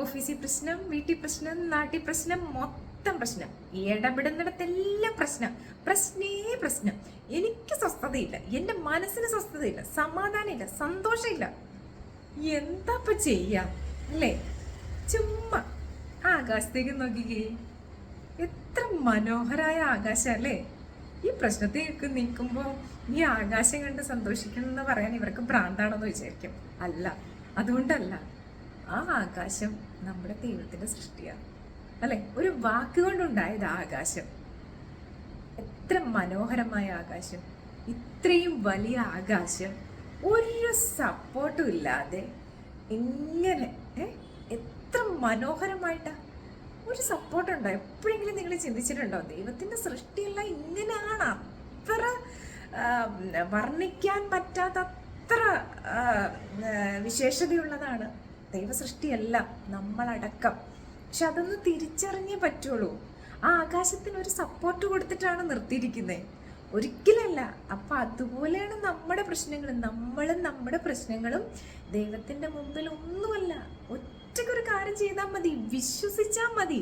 ഓഫീസിൽ പ്രശ്നം, വീട്ടിൽ പ്രശ്നം, നാട്ടിൽ പ്രശ്നം, മൊത്തം പ്രശ്നം. ഇടപെടുന്നിടത്തെല്ലാം പ്രശ്നം. പ്രശ്നം. എനിക്ക് സ്വസ്ഥതയില്ല, എൻ്റെ മനസ്സിന് സ്വസ്ഥതയില്ല, സമാധാനമില്ല, സന്തോഷമില്ല. എന്താ ഇപ്പൊ ചെയ്യാം അല്ലേ? ചുമ്മാ ആകാശത്തേക്ക് നോക്കിക്കേ, എത്ര മനോഹരായ ആകാശം അല്ലേ? ഈ പ്രശ്നത്തേക്ക് നിൽക്കുമ്പോൾ ഈ ആകാശം കണ്ട് സന്തോഷിക്കണം എന്ന് പറയാൻ ഇവർക്ക് ഭ്രാന്താണെന്ന് വിചാരിക്കും. അല്ല, അതുകൊണ്ടല്ല. ആ ആകാശം നമ്മുടെ ദൈവത്തിന്റെ സൃഷ്ടിയാണ് അല്ലെ? ഒരു വാക്കുകൊണ്ടുണ്ടായത് ആകാശം. എത്ര മനോഹരമായ ആകാശം! ഇത്രയും വലിയ ആകാശം ഒരു സപ്പോർട്ടും ഇല്ലാതെ എങ്ങനെ എത്ര മനോഹരമായിട്ടാ! ഒരു സപ്പോർട്ടുണ്ടോ? എപ്പോഴെങ്കിലും നിങ്ങൾ ചിന്തിച്ചിട്ടുണ്ടോ? ദൈവത്തിന്റെ സൃഷ്ടിയെല്ലാം ഇങ്ങനെയാണ്. അത്ര വർണ്ണിക്കാൻ പറ്റാത്ത അത്ര വിശേഷതയുള്ളതാണ് ദൈവസൃഷ്ടിയല്ല, നമ്മളടക്കം. പക്ഷെ അതൊന്ന് തിരിച്ചറിഞ്ഞേ പറ്റുള്ളൂ. ആ ആകാശത്തിന് ഒരു സപ്പോർട്ട് കൊടുത്തിട്ടാണ് നിർത്തിയിരിക്കുന്നത്, ഒരിക്കലല്ല. അപ്പൊ അതുപോലെയാണ് നമ്മുടെ പ്രശ്നങ്ങളും. നമ്മളും നമ്മുടെ പ്രശ്നങ്ങളും ദൈവത്തിന്റെ മുമ്പിൽ ഒന്നുമല്ല. ഒറ്റക്കൊരു കാര്യം ചെയ്താൽ മതി, വിശ്വസിച്ചാൽ മതി.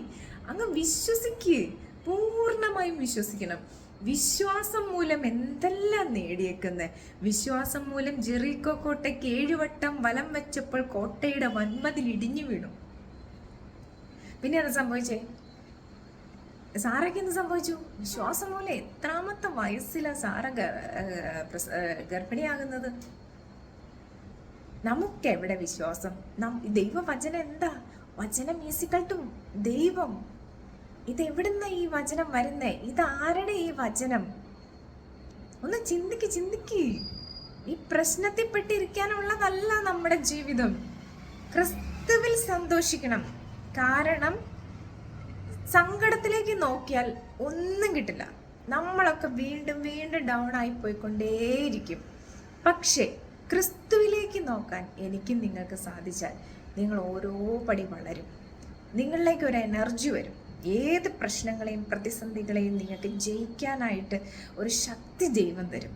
അങ്ങ് വിശ്വസിക്ക്, പൂർണ്ണമായും വിശ്വസിക്കണം. വിശ്വാസം മൂലം എന്തെല്ലാം നേടിയേക്കുന്നത്! വിശ്വാസം മൂലം ജെറിക്കോ കോട്ടയ്ക്ക് 7 വട്ടം വലം വെച്ചപ്പോൾ കോട്ടയുടെ വൻമതിൽ ഇടിഞ്ഞു വീണു. പിന്നെ അത് സംഭവിച്ചേ? സാറയ്ക്ക് എന്ത് സംഭവിച്ചു? വിശ്വാസം മൂലം എത്രാമത്തെ വയസ്സിലാണ് സാറ ഗർഭിണിയാകുന്നത്? നമുക്കെവിടെ വിശ്വാസം? ദൈവവചനം എന്താ? വചനം ഈസിക്കൽ ടു ദൈവം. ഇതെവിടുന്ന ഈ വചനം വരുന്നേ? ഇതാരുടെ ഈ വചനം? ഒന്ന് ചിന്തിക്ക്. ഈ പ്രശ്നത്തിൽ പെട്ടിരിക്കാനുള്ളതല്ല നമ്മുടെ ജീവിതം. ക്രിസ്തുവിൽ സന്തോഷിക്കണം. കാരണം സങ്കടത്തിലേക്ക് നോക്കിയാൽ ഒന്നും കിട്ടില്ല. നമ്മളൊക്കെ വീണ്ടും വീണ്ടും ഡൗൺ ആയി പോയിക്കൊണ്ടേയിരിക്കും. പക്ഷേ ക്രിസ്തുവിലേക്ക് നോക്കാൻ എനിക്കും നിങ്ങൾക്ക് സാധിച്ചാൽ നിങ്ങൾ ഓരോ പടി വളരും. നിങ്ങളിലേക്ക് ഒരു എനർജി വരും. ഏത് പ്രശ്നങ്ങളെയും പ്രതിസന്ധികളെയും നിങ്ങൾക്ക് ജയിക്കാനായിട്ട് ഒരു ശക്തി ദൈവം തരും.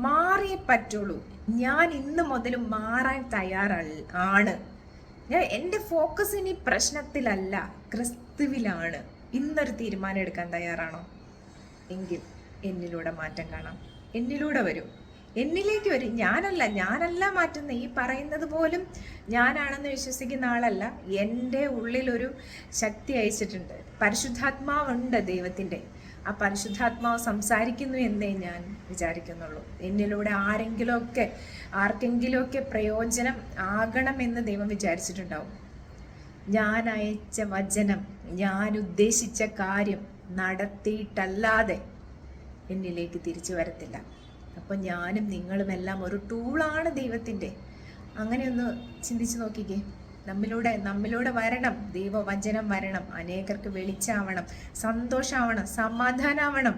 മാറിയേ പറ്റുള്ളൂ. ഞാൻ ഇന്ന് മുതൽ മാറാൻ തയ്യാറാണ്. എൻ്റെ ഫോക്കസ് ഇനി പ്രശ്നത്തിലല്ല, ക്രിസ്തുവിലാണ്. ഇന്നൊരു തീരുമാനം എടുക്കാൻ തയ്യാറാണോ? എങ്കിൽ എന്നിലൂടെ മാറ്റം കാണാം. എന്നിലൂടെ വരും, എന്നിലേക്ക് വരും. ഞാനല്ല മാറ്റുന്ന. ഈ പറയുന്നത് പോലും ഞാനാണെന്ന് വിശ്വസിക്കുന്ന ആളല്ല. എൻ്റെ ഉള്ളിലൊരു ശക്തി അയച്ചിട്ടുണ്ട്. പരിശുദ്ധാത്മാവുണ്ട് ദൈവത്തിൻ്റെ. ആ പരിശുദ്ധാത്മാവ് സംസാരിക്കുന്നു എന്നേ ഞാൻ വിചാരിക്കുന്നുള്ളൂ. എന്നിലൂടെ ആർക്കെങ്കിലുമൊക്കെ പ്രയോജനം ആകണമെന്ന് ദൈവം വിചാരിച്ചിട്ടുണ്ടാവും. ഞാൻ അയച്ച വചനം, ഞാൻ ഉദ്ദേശിച്ച കാര്യം നടത്തിയിട്ടല്ലാതെ എന്നിലേക്ക് തിരിച്ചു വരത്തില്ല. അപ്പം ഞാനും നിങ്ങളുമെല്ലാം ഒരു ടൂളാണ് ദൈവത്തിൻ്റെ. അങ്ങനെ ഒന്ന് ചിന്തിച്ച് നോക്കിക്കേ. നമ്മിലൂടെ വരണം, ദൈവവചനം വരണം. അനേകർക്ക് വെളിച്ചാവണം, സന്തോഷമാവണം, സമാധാനമാവണം.